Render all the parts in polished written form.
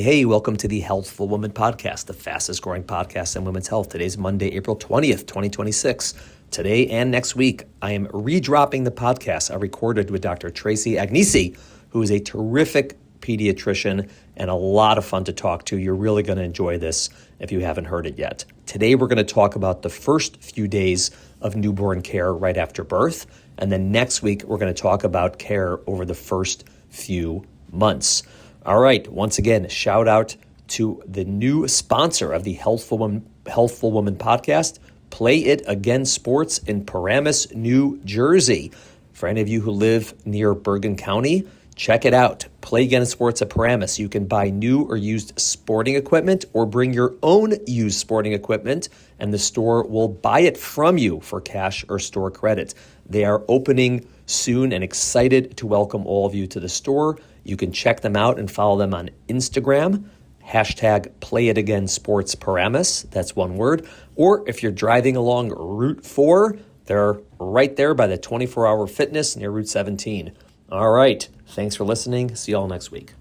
Hey, welcome to the Healthful Woman Podcast, the fastest growing podcast in women's health. Today's Monday, April 20th, 2026. Today and next week, I am redropping the podcast I recorded with Dr. Tracy Agnese, who is a terrific pediatrician and a lot of fun to talk to. You're really going to enjoy this if you haven't heard it yet. Today, we're going to talk about the first few days of newborn care right after birth. And then next week, we're going to talk about care over the first few months. All right. Once again, shout out to the new sponsor of the Healthful Woman podcast, Play It Again Sports in Paramus, New Jersey. For any of you who live near Bergen County, check it out. Play Again Sports at Paramus. You can buy new or used sporting equipment or bring your own used sporting equipment, and the store will buy it from you for cash or store credit. They are opening soon and excited to welcome all of you to the store. You can check them out and follow them on Instagram, hashtag PlayItAgainSportsParamus, that's one word. Or if you're driving along Route 4, they're right there by the 24-Hour Fitness near Route 17. All right, thanks for listening. See you all next week.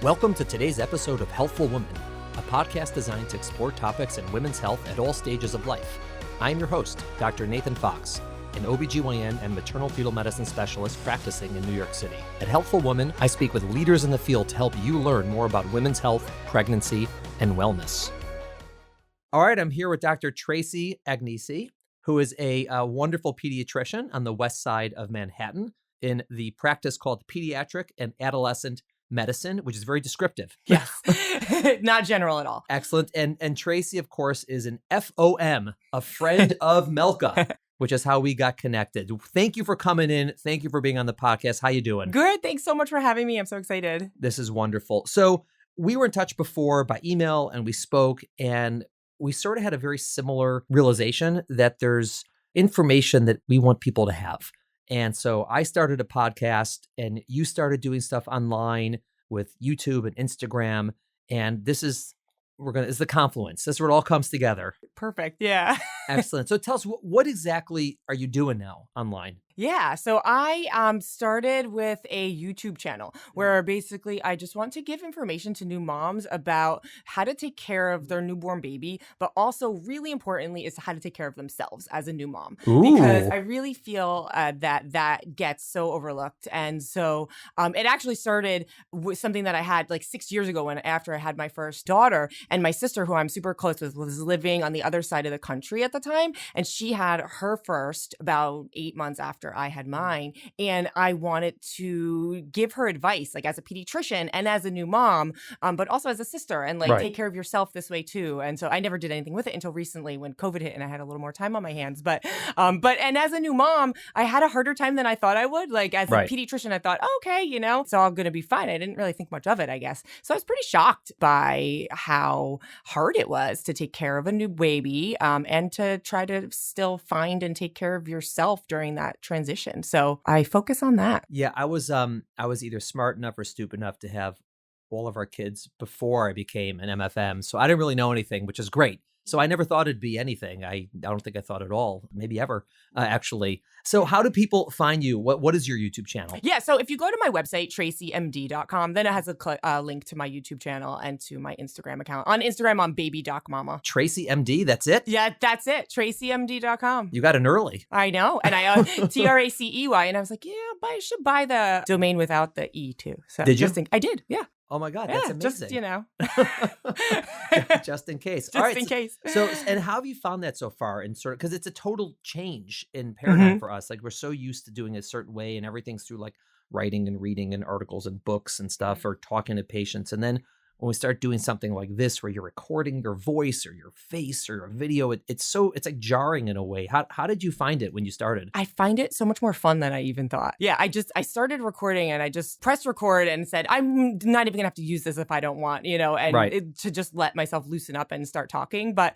Welcome to today's episode of Healthful Woman, a podcast designed to explore topics in women's health at all stages of life. I'm your host, Dr. Nathan Fox, an OBGYN and maternal fetal medicine specialist practicing in New York City. At Healthful Woman, I speak with leaders in the field to help you learn more about women's health, pregnancy, and wellness. All right, I'm here with Dr. Tracy Agnese, who is a wonderful pediatrician on the west side of Manhattan in the practice called Pediatric and Adolescent Medicine, which is very descriptive. Yes, not general at all. Excellent. And Tracy, of course, is an FOM, a friend of Melka, which is how we got connected. Thank you for coming in. Thank you for being on the podcast. How you doing? Good. Thanks so much for having me. I'm so excited. This is wonderful. So we were in touch before by email and we spoke, and we sort of had a very similar realization that there's information that we want people to have. And so I started a podcast and you started doing stuff online with YouTube and Instagram. And this is the confluence. This is where it all comes together. Perfect. Yeah. Excellent. So tell us, what exactly are you doing now online? Yeah. So I started with a YouTube channel where basically I just want to give information to new moms about how to take care of their newborn baby, but also really importantly is how to take care of themselves as a new mom. Ooh. Because I really feel that gets so overlooked. And so it actually started with something that I had like 6 years ago after I had my first daughter, and my sister, who I'm super close with, was living on the other side of the country at the time. And she had her first about 8 months after I had mine. And I wanted to give her advice, like as a pediatrician and as a new mom, but also as a sister, and like take care of yourself this way too. And so I never did anything with it until recently when COVID hit and I had a little more time on my hands. But as a new mom, I had a harder time than I thought I would. Like as a pediatrician, I thought, oh, okay, it's all going to be fine. I didn't really think much of it, I guess. So I was pretty shocked by how hard it was to take care of a new baby, and to try to still find and take care of yourself during that transition. So I focus on that. Yeah, I was either smart enough or stupid enough to have all of our kids before I became an MFM. So I didn't really know anything, which is great. So I never thought it'd be anything. I don't think I thought at all, maybe ever, actually. So how do people find you? What is your YouTube channel? Yeah, so if you go to my website, tracymd.com, then it has a link to my YouTube channel and to my Instagram account. On Instagram, I'm babydocmama. Tracy MD, that's it? Yeah, that's it, tracymd.com. You got in early. I know, and I TRACEY, and I was like, yeah, I should buy the domain without the E too. So did you? I did, yeah. Oh my God, that's amazing. Just, just in case. Just in case. So, and how have you found that so far? Because it's a total change in paradigm for us. Like we're so used to doing it a certain way, and everything's through like writing and reading and articles and books and stuff, or talking to patients. And then when we start doing something like this, where you're recording your voice or your face or a video, it's like jarring in a way. How did you find it when you started? I find it so much more fun than I even thought. Yeah, I started recording and I just pressed record and said, I'm not even gonna have to use this if I don't want, to just let myself loosen up and start talking. But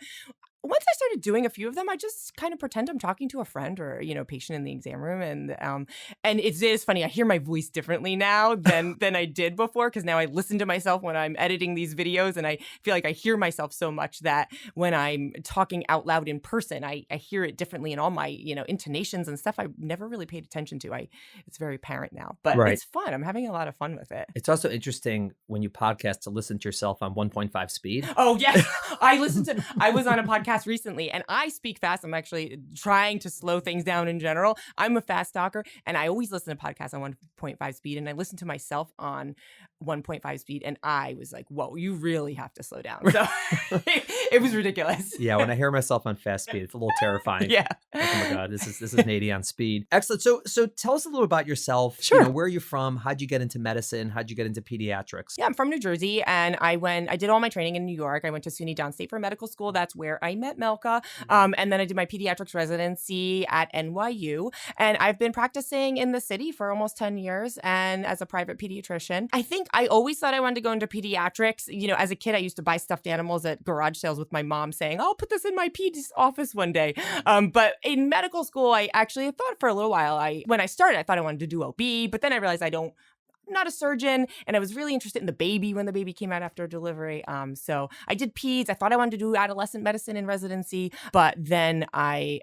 Once I started doing a few of them, I just kind of pretend I'm talking to a friend or, patient in the exam room. And it is funny. I hear my voice differently now than I did before, because now I listen to myself when I'm editing these videos, and I feel like I hear myself so much that when I'm talking out loud in person, I hear it differently in all my, intonations and stuff I never really paid attention to. It's very apparent now, but Right. it's fun. I'm having a lot of fun with it. It's also interesting when you podcast to listen to yourself on 1.5 speed. Oh, yes. I was on a podcast recently, and I speak fast. I'm actually trying to slow things down in general. I'm a fast talker, and I always listen to podcasts on 1.5 speed, and I listen to myself on 1.5 speed, and I was like, whoa, you really have to slow down. So it was ridiculous. Yeah, when I hear myself on fast speed, it's a little terrifying. Yeah. Like, oh my God, this is Nady on speed. Excellent. So tell us a little about yourself. Sure. Where are you from? How'd you get into medicine? How'd you get into pediatrics? Yeah, I'm from New Jersey, and I did all my training in New York. I went to SUNY Downstate for medical school. That's where I met Melka. And then I did my pediatrics residency at NYU. And I've been practicing in the city for almost 10 years and as a private pediatrician. I think I always thought I wanted to go into pediatrics. As a kid, I used to buy stuffed animals at garage sales with my mom saying, I'll put this in my peds office one day. But in medical school, I actually thought for a little while, when I started, I thought I wanted to do OB, but then I realized I'm not a surgeon, and I was really interested in the baby when the baby came out after delivery. So I did peds. I thought I wanted to do adolescent medicine in residency, but then I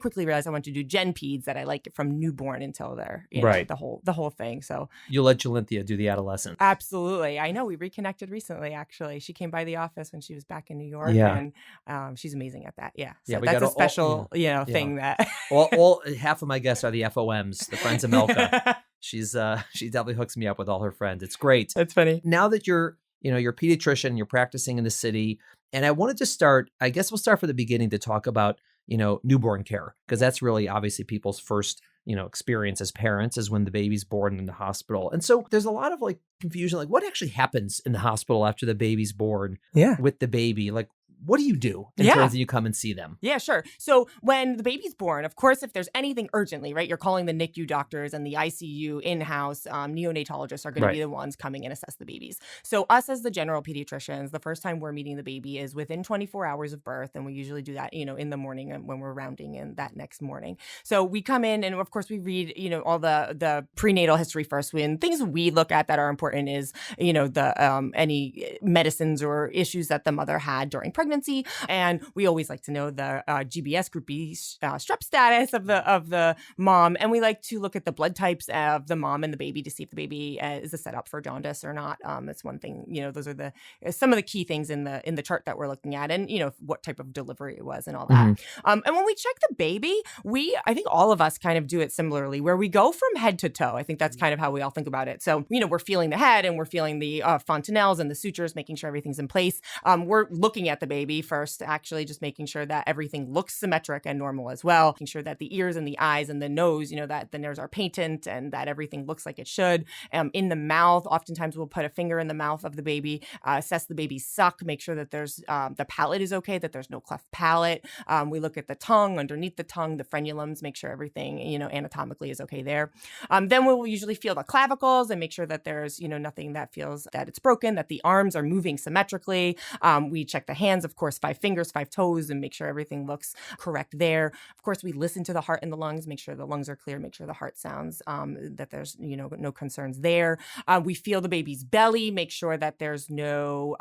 quickly realized I wanted to do gen peds, that I like it from newborn until they're Right. the whole thing. So You let Jalinthia do the adolescent. absolutely, I know we reconnected recently. Actually, she came by the office when she was back in New York, Yeah. and she's amazing at that. Yeah, so Yeah, we that's got a special thing that all half of my guests are the FOMs, the friends of Melka. She definitely hooks me up with all her friends. It's great. That's funny. Now that you're a pediatrician, you're practicing in the city, and I wanted to start, I guess we'll start from the beginning to talk about, newborn care, because that's really obviously people's first, experience as parents is when the baby's born in the hospital. And so there's a lot of confusion, what actually happens in the hospital after the baby's born with the baby? What do you do in terms of you come and see them? Yeah, sure. So when the baby's born, of course, if there's anything urgently, right, you're calling the NICU doctors and the ICU in-house neonatologists are going to be the ones coming and assess the babies. So us as the general pediatricians, the first time we're meeting the baby is within 24 hours of birth. And we usually do that, in the morning when we're rounding in that next morning. So we come in and of course we read, all the prenatal history first. When things we look at that are important is, the any medicines or issues that the mother had during pregnancy. And we always like to know the GBS group B strep status of the mom. And we like to look at the blood types of the mom and the baby to see if the baby is a setup for jaundice or not. That's one thing, those are some of the key things in the chart that we're looking at, and, what type of delivery it was and all that. And when we check the baby, I think all of us kind of do it similarly, where we go from head to toe. I think that's kind of how we all think about it. So, we're feeling the head and we're feeling the fontanelles and the sutures, making sure everything's in place. We're looking at the baby first, actually just making sure that everything looks symmetric and normal as well, making sure that the ears and the eyes and the nose, that the nerves are patent and that everything looks like it should. In the mouth, oftentimes we'll put a finger in the mouth of the baby, assess the baby's suck, make sure that there's the palate is okay, that there's no cleft palate. We look at the tongue, underneath the tongue, the frenulums, make sure everything, anatomically is okay there. Then we'll usually feel the clavicles and make sure that there's, nothing that feels that it's broken, that the arms are moving symmetrically. We check the hands, of course, 5 fingers, 5 toes, and make sure everything looks correct there. Of course, we listen to the heart and the lungs, make sure the lungs are clear, make sure the heart sounds, that there's, no concerns there. We feel the baby's belly, make sure that there's no,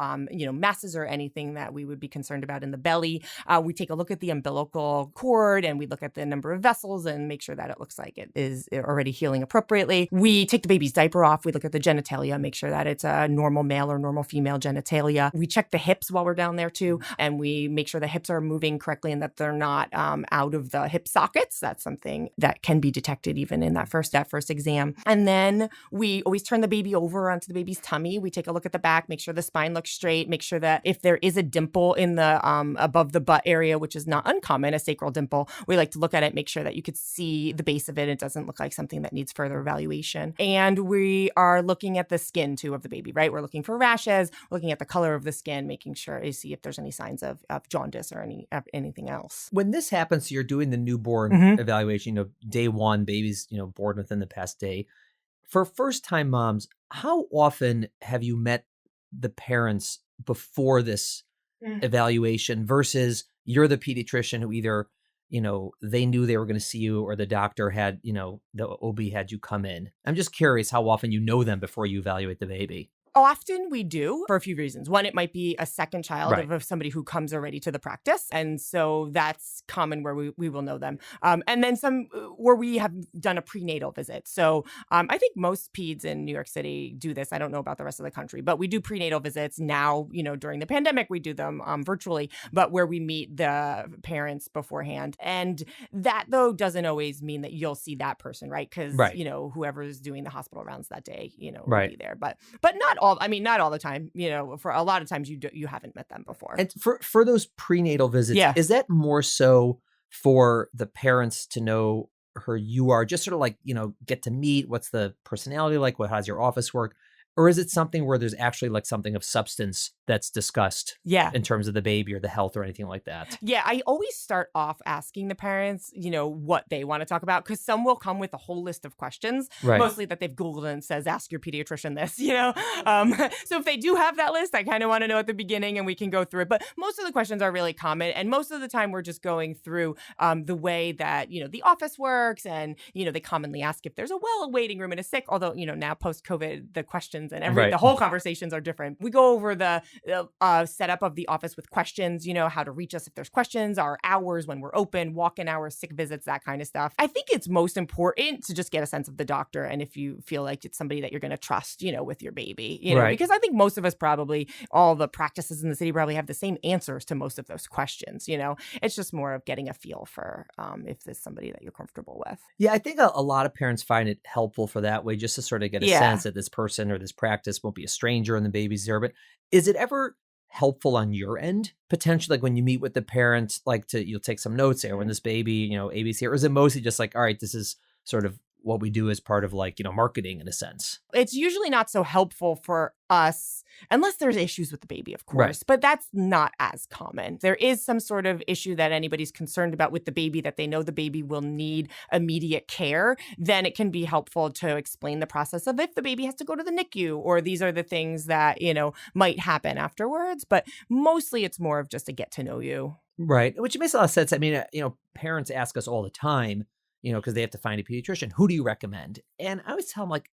masses or anything that we would be concerned about in the belly. We take a look at the umbilical cord and we look at the number of vessels and make sure that it looks like it is already healing appropriately. We take the baby's diaper off. We look at the genitalia, make sure that it's a normal male or normal female genitalia. We check the hips while we're down there too. And we make sure the hips are moving correctly and that they're not out of the hip sockets. That's something that can be detected even in that first exam. And then we always turn the baby over onto the baby's tummy. We take a look at the back, make sure the spine looks straight, make sure that if there is a dimple in the above the butt area, which is not uncommon, a sacral dimple, we like to look at it, make sure that you could see the base of it. It doesn't look like something that needs further evaluation. And we are looking at the skin too of the baby, right? We're looking for rashes, looking at the color of the skin, making sure to see if there's any signs of jaundice or anything else. When this happens, so you're doing the newborn evaluation, day one, baby's, born within the past day. For first-time moms, how often have you met the parents before this evaluation versus, you're the pediatrician who either, they knew they were going to see you or the doctor had, the OB had you come in. I'm just curious how often you know them before you evaluate the baby. Often we do for a few reasons. One, it might be a second child Right. of somebody who comes already to the practice. And so that's common where we will know them. And then some where we have done a prenatal visit. So I think most peds in New York City do this. I don't know about the rest of the country, but we do prenatal visits now. During the pandemic, we do them virtually, but where we meet the parents beforehand. And that, though, doesn't always mean that you'll see that person, right? Because, Right. Whoever's doing the hospital rounds that day, will Right. be there. But not all the time, for a lot of times you haven't met them before. And for those prenatal visits, is that more so for the parents to know who you are, just sort of like, get to meet, what's the personality like, how's your office work? Or is it something where there's actually like something of substance that's discussed in terms of the baby or the health or anything like that? Yeah, I always start off asking the parents, what they want to talk about, because some will come with a whole list of questions, mostly that they've Googled and it says, ask your pediatrician this, So if they do have that list, I kind of want to know at the beginning and we can go through it. But most of the questions are really common. And most of the time we're just going through the way that, the office works. And, they commonly ask if there's a waiting room in a sick, although, now post-COVID, the questions and the whole conversations are different. We go over the setup of the office with questions, how to reach us if there's questions, our hours when we're open, walk-in hours, sick visits, that kind of stuff. I think it's most important to just get a sense of the doctor and if you feel like it's somebody that you're going to trust, with your baby, because I think most of us probably, all the practices in the city probably have the same answers to most of those questions, It's just more of getting a feel for if there's somebody that you're comfortable with. Yeah, I think a lot of parents find it helpful for that way, just to sort of get a sense that this person or this practice won't be a stranger and the baby's there. But is it ever helpful on your end, potentially, like when you meet with the parents, like you'll take some notes there when this baby, AB's here? Or is it mostly just like, all right, this is sort of what we do as part of like, marketing in a sense? It's usually not so helpful for us unless there's issues with the baby, of course, but that's not as common. There is some sort of issue that anybody's concerned about with the baby, that they know the baby will need immediate care, then it can be helpful to explain the process of if the baby has to go to the NICU, or these are the things that, might happen afterwards. But mostly it's more of just a get to know you. Right. Which makes a lot of sense. I mean, parents ask us all the time, because they have to find a pediatrician. Who do you recommend? And I always tell them, like,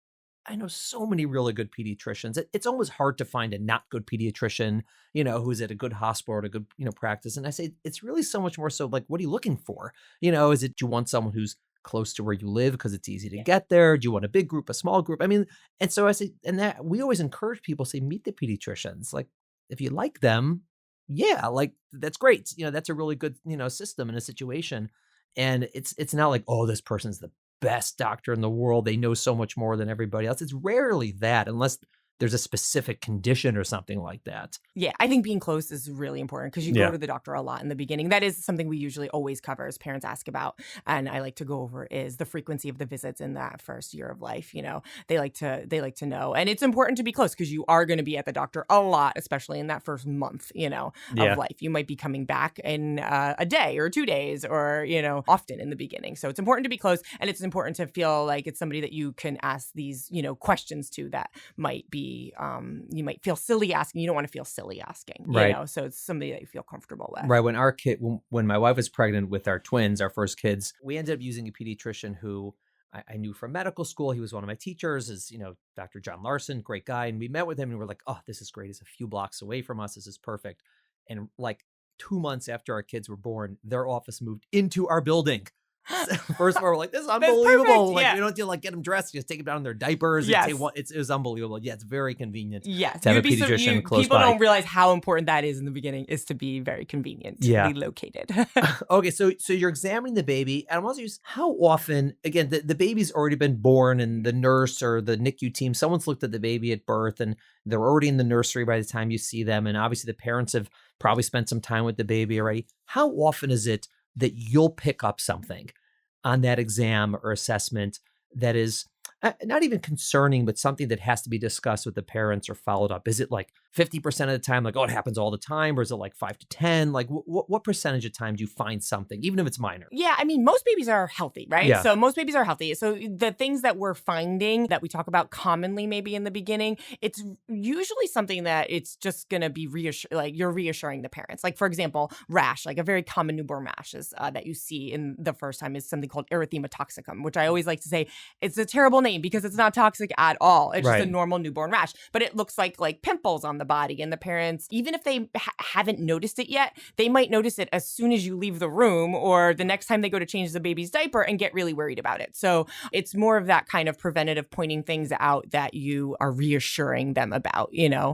I know so many really good pediatricians. It's almost hard to find a not good pediatrician, who's at a good hospital or a good, practice. And I say, it's really so much more so like, what are you looking for? Is it, do you want someone who's close to where you live because it's easy to get there? Do you want a big group, a small group? I mean, and so I say, and that we always encourage people, say, meet the pediatricians. Like, if you like them, like, that's great. That's a really good, system in a situation. And it's not like, oh, this person's the best doctor in the world. They know so much more than everybody else. It's rarely that, unless there's a specific condition or something like that. Yeah, I think being close is really important because you go to the doctor a lot in the beginning. That is something we usually always cover as parents ask about. And I like to go over is the frequency of the visits in that first year of life. They like to know. And it's important to be close because you are going to be at the doctor a lot, especially in that first month, of life. You might be coming back in a day or 2 days or, often in the beginning. So it's important to be close, and it's important to feel like it's somebody that you can ask these, questions to that might be, you might feel silly asking. You don't want to feel silly asking, so it's somebody that you feel comfortable with. Right. When my wife was pregnant with our twins, our first kids, we ended up using a pediatrician who I knew from medical school. He was one of my teachers, is, Dr. John Larson, great guy. And we met with him and we're like, oh, this is great. He's a few blocks away from us. This is perfect. And like 2 months after our kids were born, their office moved into our building. First of all, we're like, this is unbelievable. Like, we don't have to like get them dressed, just take them down in their diapers. Yes. It was unbelievable. Yeah, it's very convenient. Yes. To have a pediatrician close people by. Don't realize how important that is in the beginning, is to be very conveniently located. Okay, so you're examining the baby, and I'm also curious, how often, again, the baby's already been born and the nurse or the NICU team, someone's looked at the baby at birth and they're already in the nursery by the time you see them. And obviously the parents have probably spent some time with the baby already. How often is it that you'll pick up something on that exam or assessment that is, not even concerning, but something that has to be discussed with the parents or followed up? Is it like 50% of the time, like, oh, it happens all the time? Or is it like 5 to 10? Like what percentage of time do you find something, even if it's minor? Yeah, I mean, most babies are healthy, right? Yeah. So most babies are healthy. So the things that we're finding that we talk about commonly maybe in the beginning, it's usually something that it's just going to be you're reassuring the parents. Like, for example, rash, like a very common newborn rash is, that you see in the first time is something called erythema toxicum, which I always like to say it's a terrible name because it's not toxic at all. It's just a normal newborn rash, but it looks like pimples on the body. And the parents, even if they haven't noticed it yet, they might notice it as soon as you leave the room or the next time they go to change the baby's diaper and get really worried about it. So it's more of that kind of preventative pointing things out that you are reassuring them about,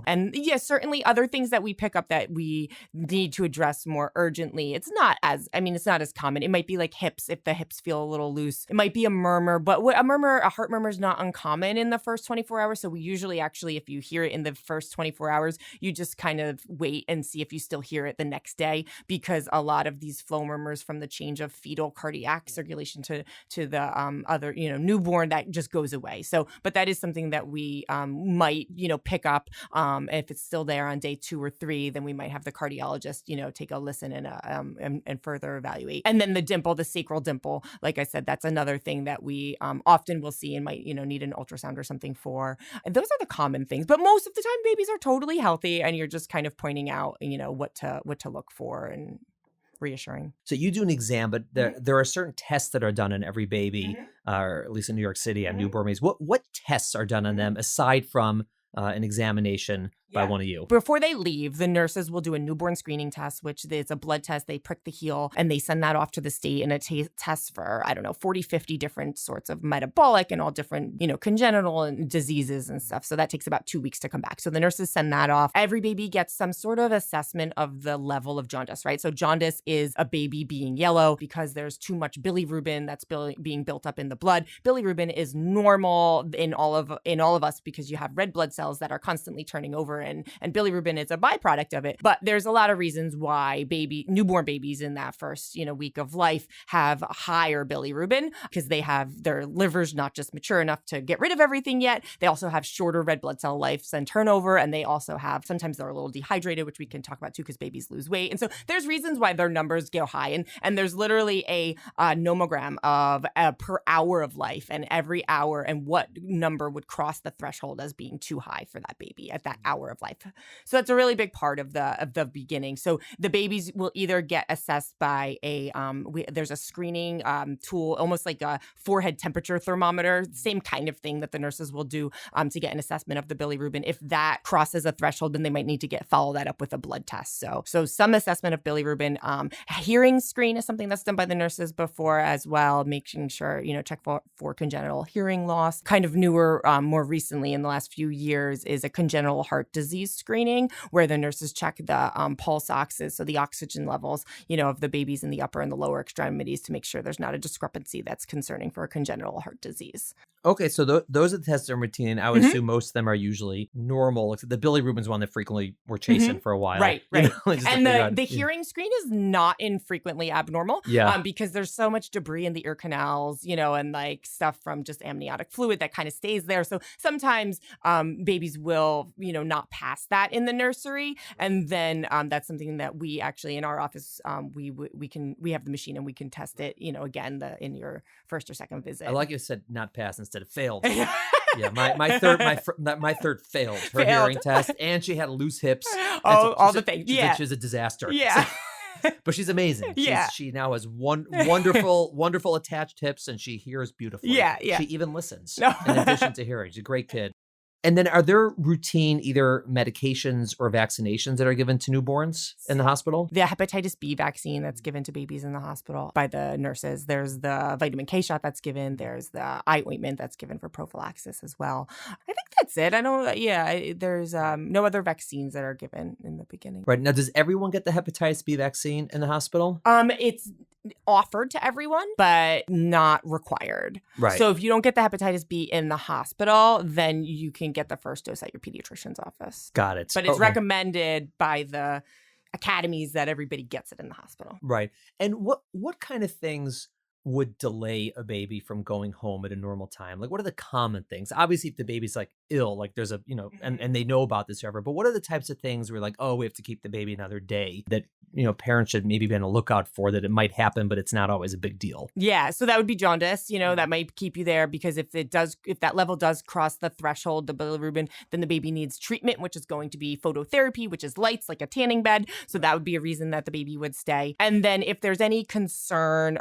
And yes, certainly other things that we pick up that we need to address more urgently. It's not as common. It might be like hips, if the hips feel a little loose. It might be a murmur, but a heart murmur is not uncommon in the first 24 hours. So we usually actually, if you hear it in the first 24 hours, you just kind of wait and see if you still hear it the next day, because a lot of these flow murmurs from the change of fetal cardiac circulation to the other, newborn, that just goes away. So, but that is something that we might, pick up. If it's still there on day 2 or 3, then we might have the cardiologist, take a listen and further evaluate. And then the dimple, the sacral dimple, like I said, that's another thing that we often will see and might, need an ultrasound or something for. And those are the common things. But most of the time, babies are totally healthy, and you're just kind of pointing out, what to look for and reassuring. So you do an exam, but there are certain tests that are done on every baby, or at least in New York City, on newborn babies. What tests are done on them aside from an examination by one of you? Before they leave, the nurses will do a newborn screening test, which is a blood test. They prick the heel and they send that off to the state, and it tests for, 40, 50 different sorts of metabolic and all different, congenital and diseases and stuff. So that takes about 2 weeks to come back. So the nurses send that off. Every baby gets some sort of assessment of the level of jaundice, right? So jaundice is a baby being yellow because there's too much bilirubin that's being built up in the blood. Bilirubin is normal in all of us because you have red blood cells that are constantly turning over, and bilirubin is a byproduct of it. But there's a lot of reasons why newborn babies in that first, week of life have higher bilirubin, because they have their livers not just mature enough to get rid of everything yet. They also have shorter red blood cell lives and turnover. And they also sometimes they're a little dehydrated, which we can talk about too, because babies lose weight. And so there's reasons why their numbers go high. And there's literally a nomogram of per hour of life, and every hour and what number would cross the threshold as being too high for that baby at that hour of life. So that's a really big part of the beginning. So the babies will either get assessed by there's a screening tool, almost like a forehead temperature thermometer, same kind of thing that the nurses will do to get an assessment of the bilirubin. If that crosses a threshold, then they might need to follow that up with a blood test. So some assessment of bilirubin. Hearing screen is something that's done by the nurses before as well, making sure, check for congenital hearing loss. Kind of newer, more recently in the last few years, is a congenital heart disease screening, where the nurses check the pulse oxes, so the oxygen levels, of the babies in the upper and the lower extremities, to make sure there's not a discrepancy that's concerning for a congenital heart disease. Okay, so those are the tests that are routine. I would assume most of them are usually normal, except the bilirubin's one that frequently we're chasing for a while. Right. And the yeah. hearing screen is not infrequently abnormal, because there's so much debris in the ear canals, and like stuff from just amniotic fluid that kind of stays there. So sometimes babies will, not pass that in the nursery. And then that's something that we actually in our office, we have the machine and we can test it, again, in your first or second visit. I like you said not pass instead of failed. Yeah, my third failed her hearing test, and she had loose hips. Oh, all the things. She's a disaster. Yeah. But she's amazing. She now has wonderful attached hips, and she hears beautifully. Yeah. She even listens in addition to hearing. She's a great kid. And then are there routine either medications or vaccinations that are given to newborns in the hospital? The hepatitis B vaccine that's given to babies in the hospital by the nurses. There's the vitamin K shot that's given. There's the eye ointment that's given for prophylaxis as well. I think that's it. There's no other vaccines that are given in the beginning. Right. Now, does everyone get the hepatitis B vaccine in the hospital? It's offered to everyone, but not required. Right. So if you don't get the hepatitis B in the hospital, then you can get the first dose at your pediatrician's office. Got it. But it's recommended by the academies that everybody gets it in the hospital. Right. And what kind of things would delay a baby from going home at a normal time? Like, what are the common things? Obviously, if the baby's like ill, like there's a, and they know about this forever, but what are the types of things where like, oh, we have to keep the baby another day that, parents should maybe be on a lookout for, that it might happen, but it's not always a big deal? Yeah. So that would be jaundice, that might keep you there, because if that level does cross the threshold, the bilirubin, then the baby needs treatment, which is going to be phototherapy, which is lights, like a tanning bed. So that would be a reason that the baby would stay. And then if there's any concern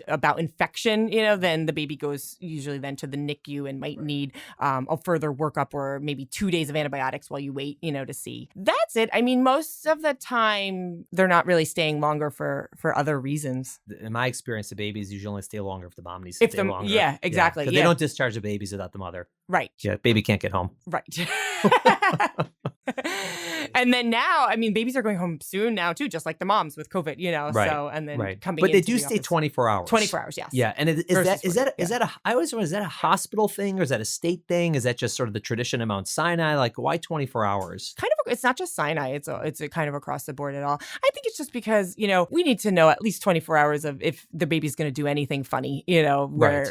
about infection, then the baby goes usually then to the NICU and might need a further workup, or maybe 2 days of antibiotics while you wait, to see. That's it. I mean, most of the time, they're not really staying longer for other reasons. In my experience, the babies usually only stay longer if the mom needs to stay longer. Yeah, exactly. Because they don't discharge the babies without the mother. Right. Yeah, baby can't get home. Right. And then now, I mean, babies are going home soon now too, just like the moms with COVID, Right. So, and then coming But they into do the stay office. 24 hours. 24 hours, yes. Yeah. And is that I always wonder, is that a hospital thing, or is that a state thing? Is that just sort of the tradition of Mount Sinai? Like, why 24 hours? Kind of, it's not just Sinai. It's a kind of across the board at all. I think it's just because, we need to know at least 24 hours of if the baby's going to do anything funny,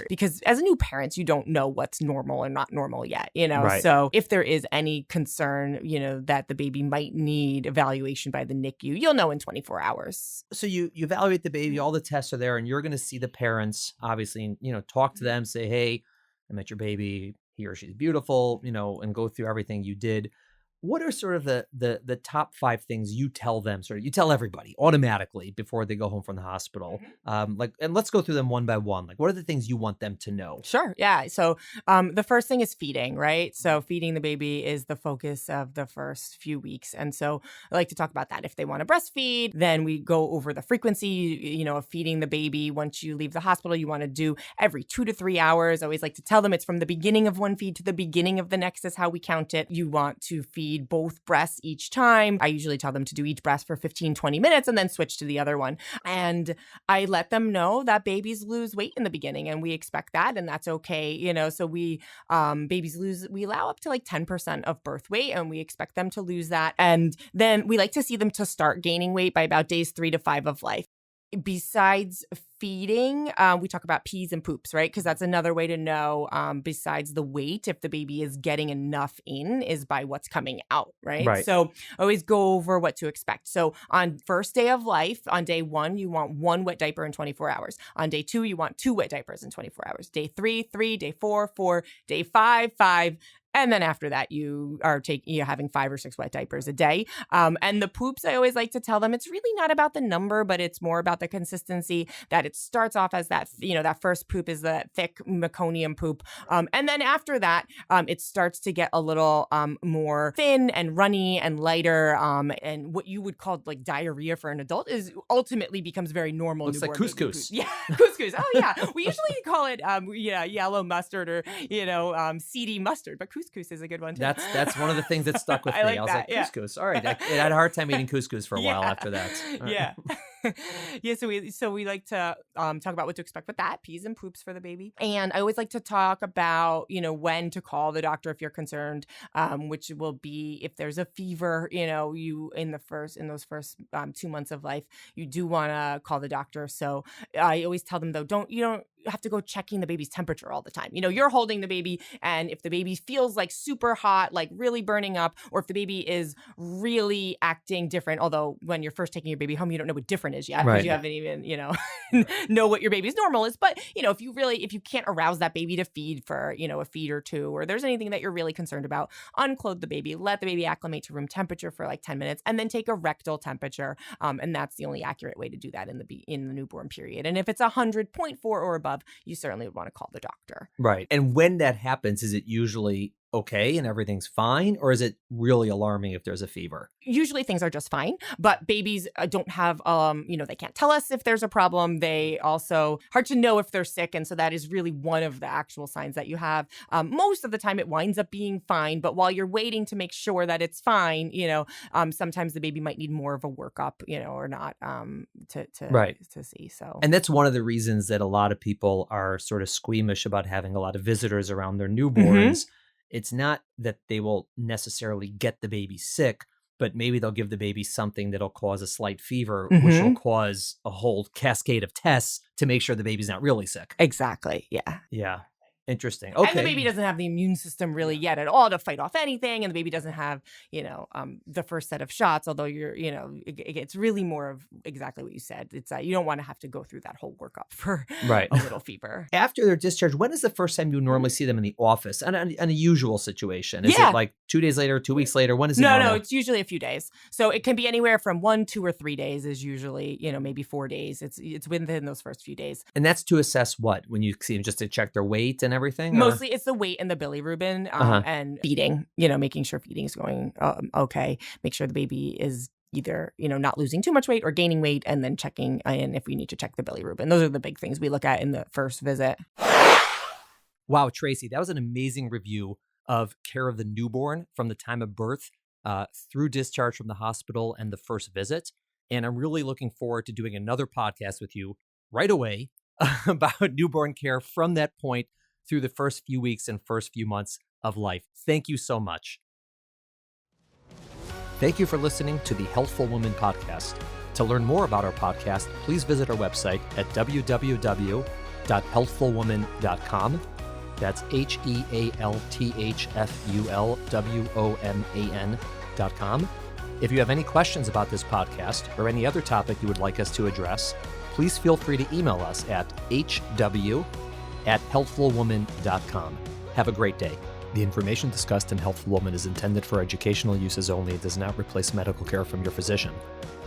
because as a new parent, you don't know what's normal and not normal yet, Right. So if there is any concern, that the baby might need evaluation by the NICU, you'll know in 24 hours. So you evaluate the baby, all the tests are there, and you're going to see the parents, obviously, and, talk to them, say, hey, I met your baby, he or she's beautiful, and go through everything you did. What are sort of the top 5 things you tell them? You tell everybody automatically before they go home from the hospital. And let's go through them one by one. Like, what are the things you want them to know? Sure. Yeah. So the first thing is feeding, right? So feeding the baby is the focus of the first few weeks. And so I like to talk about that. If they want to breastfeed, then we go over the frequency, of feeding the baby. Once you leave the hospital, you want to do every 2 to 3 hours. I always like to tell them it's from the beginning of one feed to the beginning of the next is how we count it. You want to feed both breasts each time. I usually tell them to do each breast for 15, 20 minutes and then switch to the other one. And I let them know that babies lose weight in the beginning, and we expect that, and that's okay. So we we allow up to like 10% of birth weight, and we expect them to lose that. And then we like to see them to start gaining weight by about days 3 to 5 of life. Besides feeding, we talk about pees and poops, right? Because that's another way to know, besides the weight, if the baby is getting enough in, is by what's coming out, right? So always go over what to expect. So on first day of life, on day 1, you want 1 wet diaper in 24 hours. On day 2, you want 2 wet diapers in 24 hours. Day 3, 3, day 4, 4, day 5, 5. And then after that, you are having 5 or 6 wet diapers a day. And the poops, I always like to tell them, it's really not about the number, but it's more about the consistency, that it starts off as that, that first poop is that thick meconium poop. And then after that, it starts to get a little more thin and runny and lighter. And what you would call like diarrhea for an adult is ultimately becomes very normal. Looks like couscous. Yeah, couscous. Oh, yeah. We usually call it, yellow mustard or, seedy mustard, but couscous is a good one too. That's one of the things that stuck with me. I was like, couscous. All right. I had a hard time eating couscous for a while after that. Yeah. So we like to talk about what to expect with that, pees and poops for the baby. And I always like to talk about, when to call the doctor if you're concerned, which will be if there's a fever, you in those first 2 months of life, you do want to call the doctor. So I always tell them though, you don't have to go checking the baby's temperature all the time. You're holding the baby, and if the baby feels like super hot, like really burning up, or if the baby is really acting different, although when you're first taking your baby home, you don't know what different is yet, because you haven't even, know what your baby's normal is. But, if you can't arouse that baby to feed for, a feed or 2, or there's anything that you're really concerned about, unclothe the baby, let the baby acclimate to room temperature for like 10 minutes, and then take a rectal temperature. And that's the only accurate way to do that in the newborn period. And if it's 100.4 or above, you certainly would want to call the doctor. Right. And when that happens, is it usually okay and everything's fine, or is it really alarming if there's a fever? Usually things are just fine, but babies don't have, they can't tell us if there's a problem. They also hard to know if they're sick. And so that is really one of the actual signs that you have. Most of the time it winds up being fine, but while you're waiting to make sure that it's fine, sometimes the baby might need more of a workup, or not, to see. So, and that's one of the reasons that a lot of people are sort of squeamish about having a lot of visitors around their newborns. It's not that they will necessarily get the baby sick, but maybe they'll give the baby something that'll cause a slight fever, which Mm-hmm. will cause a whole cascade of tests to make sure the baby's not really sick. Exactly. Yeah. Yeah. Interesting. And the Okay. baby doesn't have the immune system really yet at all to fight off anything. And the baby doesn't have, the first set of shots, although it's really more of exactly what you said. It's you don't want to have to go through that whole workup for Right. a little fever. After their discharge, when is the first time you normally see them in the office? In a usual situation? Is Yeah. it like 2 days later, 2 weeks later? When is it No, normal? it's usually a few days. So it can be anywhere from 1, 2, or 3 days is usually, maybe 4 days. It's within those first few days. And that's to assess what? When you see them, just to check their weight and everything? Or- Mostly it's the weight and the bilirubin and feeding, making sure feeding is going okay. Make sure the baby is either, not losing too much weight or gaining weight, and then checking in if we need to check the bilirubin. Those are the big things we look at in the first visit. Wow, Tracy, that was an amazing review of care of the newborn from the time of birth through discharge from the hospital and the first visit. And I'm really looking forward to doing another podcast with you right away about newborn care from that point through the first few weeks and first few months of life. Thank you so much. Thank you for listening to the Healthful Woman podcast. To learn more about our podcast, please visit our website at www.healthfulwoman.com. That's HEALTHFULWOMAN.com. If you have any questions about this podcast or any other topic you would like us to address, please feel free to email us at hw@healthfulwoman.com. Have a great day. The information discussed in Healthful Woman is intended for educational uses only and does not replace medical care from your physician.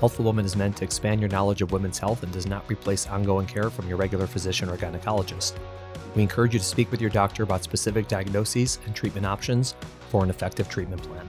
Healthful Woman is meant to expand your knowledge of women's health and does not replace ongoing care from your regular physician or gynecologist. We encourage you to speak with your doctor about specific diagnoses and treatment options for an effective treatment plan.